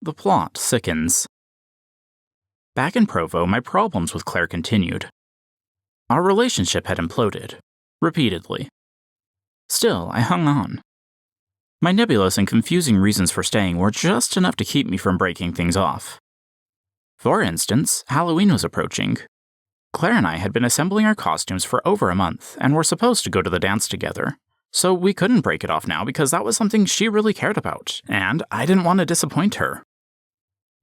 The plot sickens. Back in Provo, my problems with Claire continued. Our relationship had imploded, repeatedly. Still, I hung on. My nebulous and confusing reasons for staying were just enough to keep me from breaking things off. For instance, Halloween was approaching. Claire and I had been assembling our costumes for over a month and were supposed to go to the dance together, so we couldn't break it off now because that was something she really cared about, and I didn't want to disappoint her.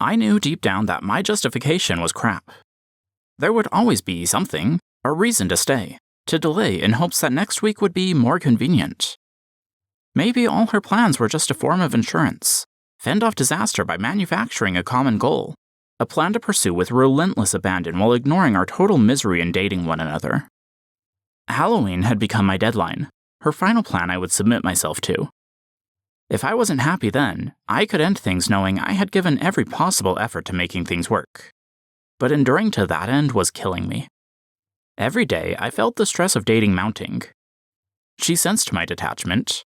I knew deep down that my justification was crap. There would always be something, a reason to stay, to delay in hopes that next week would be more convenient. Maybe all her plans were just a form of insurance, fend off disaster by manufacturing a common goal, a plan to pursue with relentless abandon while ignoring our total misery in dating one another. Halloween had become my deadline, her final plan I would submit myself to. If I wasn't happy then, I could end things knowing I had given every possible effort to making things work. But enduring to that end was killing me. Every day, I felt the stress of dating mounting. She sensed my detachment.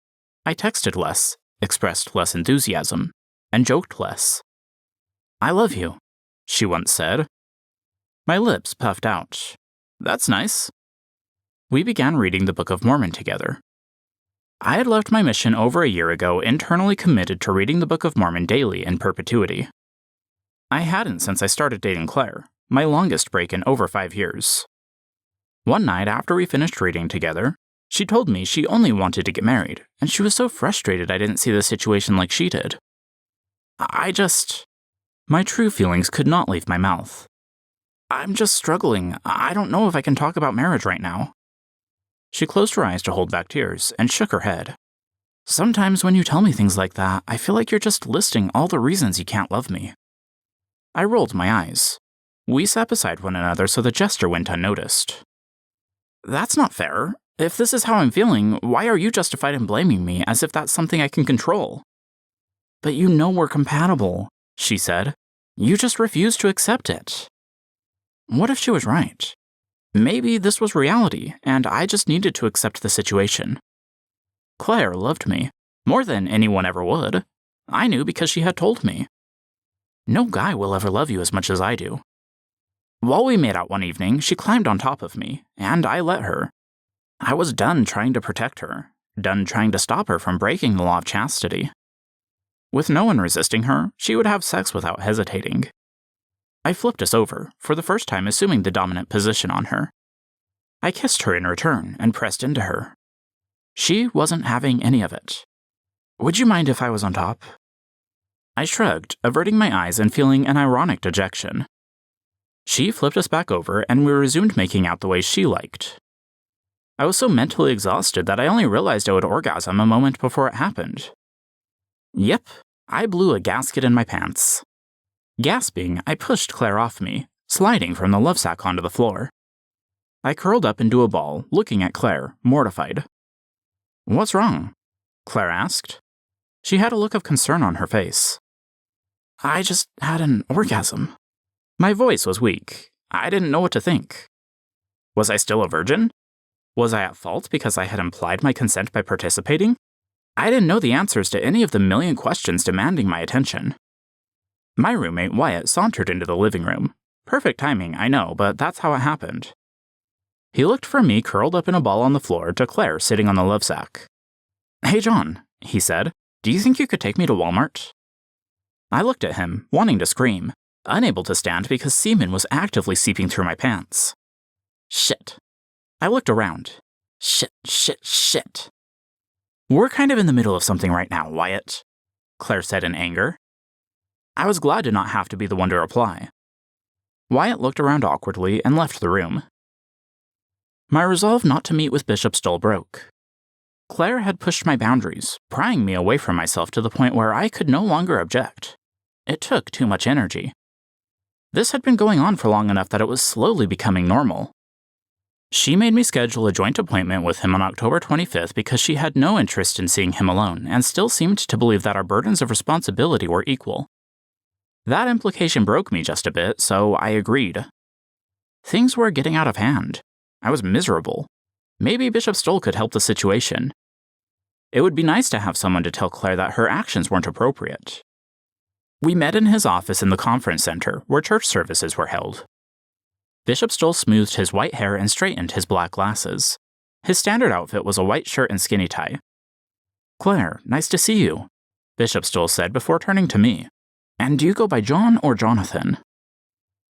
I texted less, expressed less enthusiasm, and joked less. "I love you," she once said. My lips puffed out. "That's nice." We began reading the Book of Mormon together. I had left my mission over a year ago internally committed to reading the Book of Mormon daily in perpetuity. I hadn't since I started dating Claire, my longest break in over 5 years. One night after we finished reading together, she told me she only wanted to get married, and she was so frustrated I didn't see the situation like she did. My true feelings could not leave my mouth. "I'm just struggling. I don't know if I can talk about marriage right now." She closed her eyes to hold back tears and shook her head. "Sometimes when you tell me things like that, I feel like you're just listing all the reasons you can't love me." I rolled my eyes. We sat beside one another so the gesture went unnoticed. "That's not fair. If this is how I'm feeling, why are you justified in blaming me as if that's something I can control?" "But you know we're compatible," she said. "You just refuse to accept it." What if she was right? Maybe this was reality, and I just needed to accept the situation. Claire loved me, more than anyone ever would. I knew because she had told me. No guy will ever love you as much as I do. While we made out one evening, she climbed on top of me, and I let her. I was done trying to protect her, done trying to stop her from breaking the law of chastity. With no one resisting her, she would have sex without hesitating. I flipped us over, for the first time assuming the dominant position on her. I kissed her in return and pressed into her. She wasn't having any of it. "Would you mind if I was on top?" I shrugged, averting my eyes and feeling an ironic dejection. She flipped us back over and we resumed making out the way she liked. I was so mentally exhausted that I only realized I would orgasm a moment before it happened. Yep, I blew a gasket in my pants. Gasping, I pushed Claire off me, sliding from the love sack onto the floor. I curled up into a ball, looking at Claire, mortified. "What's wrong?" Claire asked. She had a look of concern on her face. "I just had an orgasm." My voice was weak. I didn't know what to think. Was I still a virgin? Was I at fault because I had implied my consent by participating? I didn't know the answers to any of the million questions demanding my attention. My roommate, Wyatt, sauntered into the living room. Perfect timing, I know, but that's how it happened. He looked from me curled up in a ball on the floor to Claire sitting on the love sack. "Hey, John," he said, "do you think you could take me to Walmart?" I looked at him, wanting to scream, unable to stand because semen was actively seeping through my pants. Shit. I looked around. Shit. "We're kind of in the middle of something right now, Wyatt," Claire said in anger. I was glad to not have to be the one to reply. Wyatt looked around awkwardly and left the room. My resolve not to meet with Bishop Stoll broke. Claire had pushed my boundaries, prying me away from myself to the point where I could no longer object. It took too much energy. This had been going on for long enough that it was slowly becoming normal. She made me schedule a joint appointment with him on October 25th because she had no interest in seeing him alone and still seemed to believe that our burdens of responsibility were equal. That implication broke me just a bit, so I agreed. Things were getting out of hand. I was miserable. Maybe Bishop Stoll could help the situation. It would be nice to have someone to tell Claire that her actions weren't appropriate. We met in his office in the conference center where church services were held. Bishop Stoll smoothed his white hair and straightened his black glasses. His standard outfit was a white shirt and skinny tie. "Claire, nice to see you," Bishop Stoll said before turning to me. "And do you go by John or Jonathan?"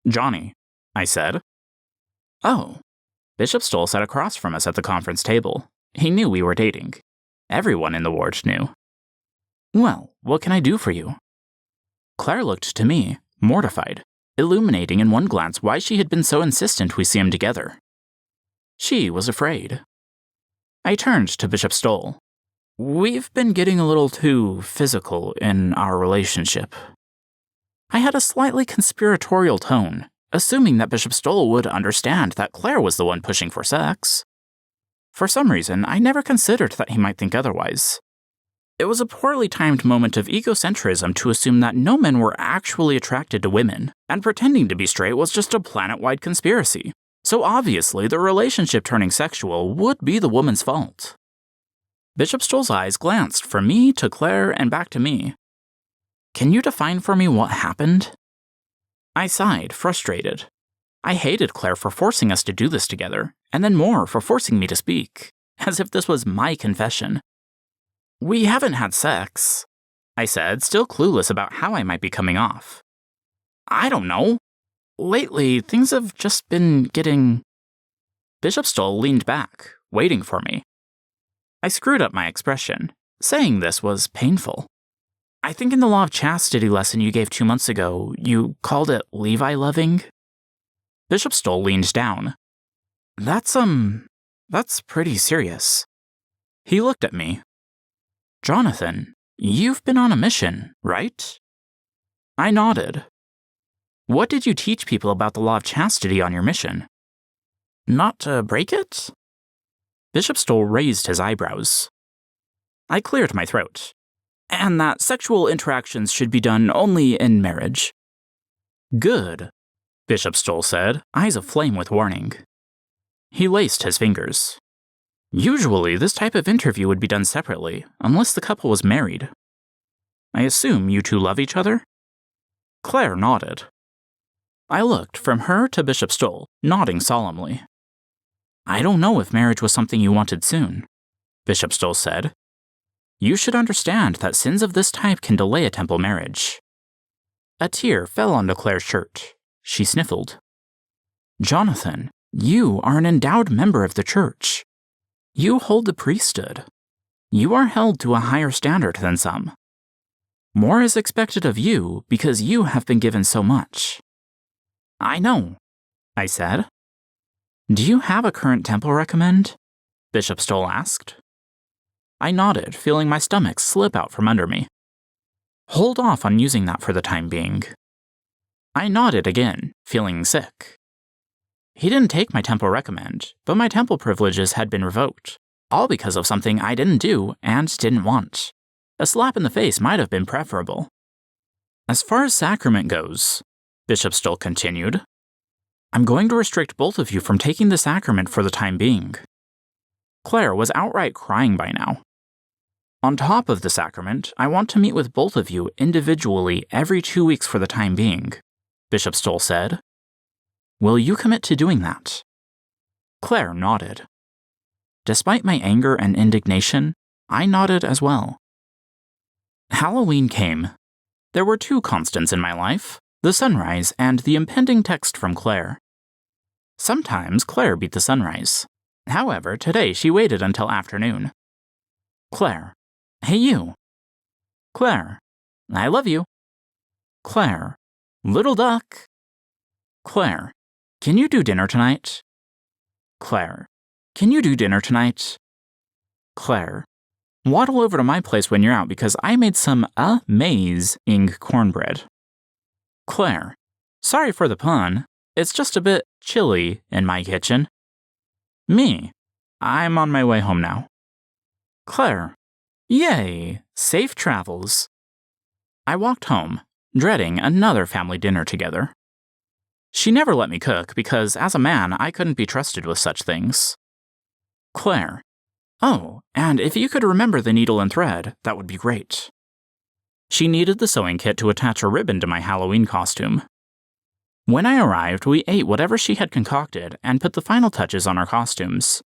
"Johnny," I said. "Oh." Bishop Stoll sat across from us at the conference table. He knew we were dating. Everyone in the ward knew. "Well, what can I do for you?" Claire looked to me, mortified, illuminating in one glance why she had been so insistent we see him together. She was afraid. I turned to Bishop Stoll. "We've been getting a little too physical in our relationship." I had a slightly conspiratorial tone, assuming that Bishop Stoll would understand that Claire was the one pushing for sex. For some reason, I never considered that he might think otherwise. It was a poorly timed moment of egocentrism to assume that no men were actually attracted to women, and pretending to be straight was just a planet-wide conspiracy. So obviously, the relationship turning sexual would be the woman's fault. Bishop Stoll's eyes glanced from me to Claire and back to me. "Can you define for me what happened?" I sighed, frustrated. I hated Claire for forcing us to do this together, and then more for forcing me to speak, as if this was my confession. "We haven't had sex," I said, still clueless about how I might be coming off. "I don't know. Lately, things have just been getting—" Bishop Stoll leaned back, waiting for me. I screwed up my expression. Saying this was painful. "I think in the Law of Chastity lesson you gave 2 months ago, you called it Levi loving?" Bishop Stoll leaned down. That's pretty serious." He looked at me. "Jonathan, you've been on a mission, right?" I nodded. "What did you teach people about the Law of Chastity on your mission?" "Not to break it?" Bishop Stoll raised his eyebrows. I cleared my throat. "And that sexual interactions should be done only in marriage." "Good," Bishop Stoll said, eyes aflame with warning. He laced his fingers. "Usually, this type of interview would be done separately, unless the couple was married. I assume you two love each other?" Claire nodded. I looked from her to Bishop Stoll, nodding solemnly. "I don't know if marriage was something you wanted soon," Bishop Stoll said. "You should understand that sins of this type can delay a temple marriage." A tear fell onto Claire's shirt. She sniffled. "Jonathan, you are an endowed member of the church. You hold the priesthood. You are held to a higher standard than some. More is expected of you because you have been given so much." "I know," I said. "Do you have a current temple recommend?" Bishop Stoll asked. I nodded, feeling my stomach slip out from under me. "Hold off on using that for the time being." I nodded again, feeling sick. He didn't take my temple recommend, but my temple privileges had been revoked, all because of something I didn't do and didn't want. A slap in the face might have been preferable. "As far as sacrament goes," Bishop Stoll continued, "I'm going to restrict both of you from taking the sacrament for the time being." Claire was outright crying by now. "On top of the sacrament, I want to meet with both of you individually every 2 weeks for the time being," Bishop Stoll said. "Will you commit to doing that?" Claire nodded. Despite my anger and indignation, I nodded as well. Halloween came. There were 2 constants in my life, the sunrise and the impending text from Claire. Sometimes Claire beat the sunrise. However, today she waited until afternoon. "Claire. Hey you." "Claire. I love you." "Claire. Little duck." "Claire. Can you do dinner tonight?" "Claire. Can you do dinner tonight?" "Claire. Waddle over to my place when you're out because I made some amazing cornbread." "Claire. Sorry for the pun. It's just a bit chilly in my kitchen." "Me. I'm on my way home now." "Claire. Yay! Safe travels." I walked home, dreading another family dinner together. She never let me cook because, as a man, I couldn't be trusted with such things. "Claire. Oh, and if you could remember the needle and thread, that would be great." She needed the sewing kit to attach a ribbon to my Halloween costume. When I arrived, we ate whatever she had concocted and put the final touches on our costumes.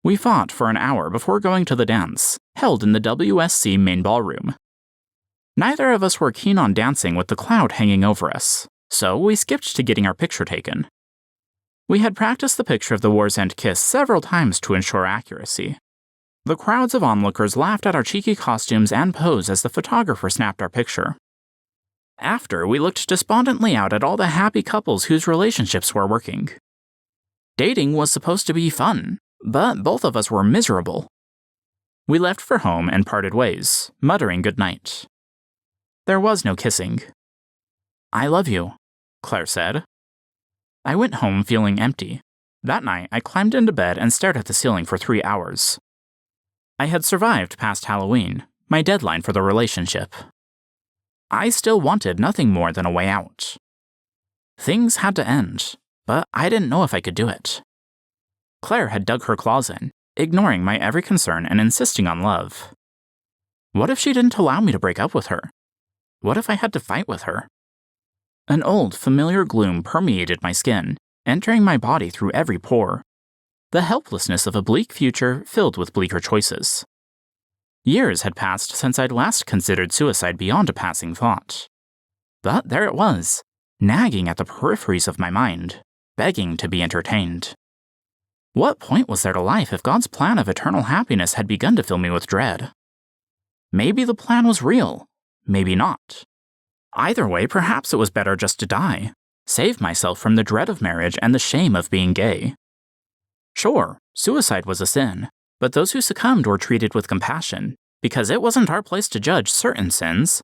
We fought for an hour before going to the dance, held in the WSC main ballroom. Neither of us were keen on dancing with the cloud hanging over us, so we skipped to getting our picture taken. We had practiced the picture of the War's End kiss several times to ensure accuracy. The crowds of onlookers laughed at our cheeky costumes and pose as the photographer snapped our picture. After, we looked despondently out at all the happy couples whose relationships were working. Dating was supposed to be fun, but both of us were miserable. We left for home and parted ways, muttering goodnight. There was no kissing. "I love you," Claire said. I went home feeling empty. That night, I climbed into bed and stared at the ceiling for 3 hours. I had survived past Halloween, my deadline for the relationship. I still wanted nothing more than a way out. Things had to end, but I didn't know if I could do it. Claire had dug her claws in, ignoring my every concern and insisting on love. What if she didn't allow me to break up with her? What if I had to fight with her? An old, familiar gloom permeated my skin, entering my body through every pore. The helplessness of a bleak future filled with bleaker choices. Years had passed since I'd last considered suicide beyond a passing thought. But there it was, nagging at the peripheries of my mind, begging to be entertained. What point was there to life if God's plan of eternal happiness had begun to fill me with dread? Maybe the plan was real, maybe not. Either way, perhaps it was better just to die, save myself from the dread of marriage and the shame of being gay. Sure, suicide was a sin, but those who succumbed were treated with compassion, because it wasn't our place to judge certain sins.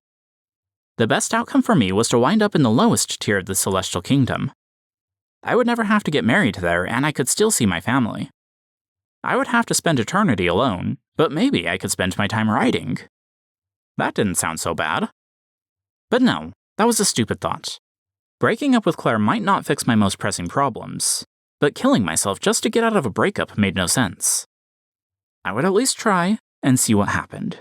The best outcome for me was to wind up in the lowest tier of the celestial kingdom. I would never have to get married there, and I could still see my family. I would have to spend eternity alone, but maybe I could spend my time writing. That didn't sound so bad. But no, that was a stupid thought. Breaking up with Claire might not fix my most pressing problems, but killing myself just to get out of a breakup made no sense. I would at least try and see what happened.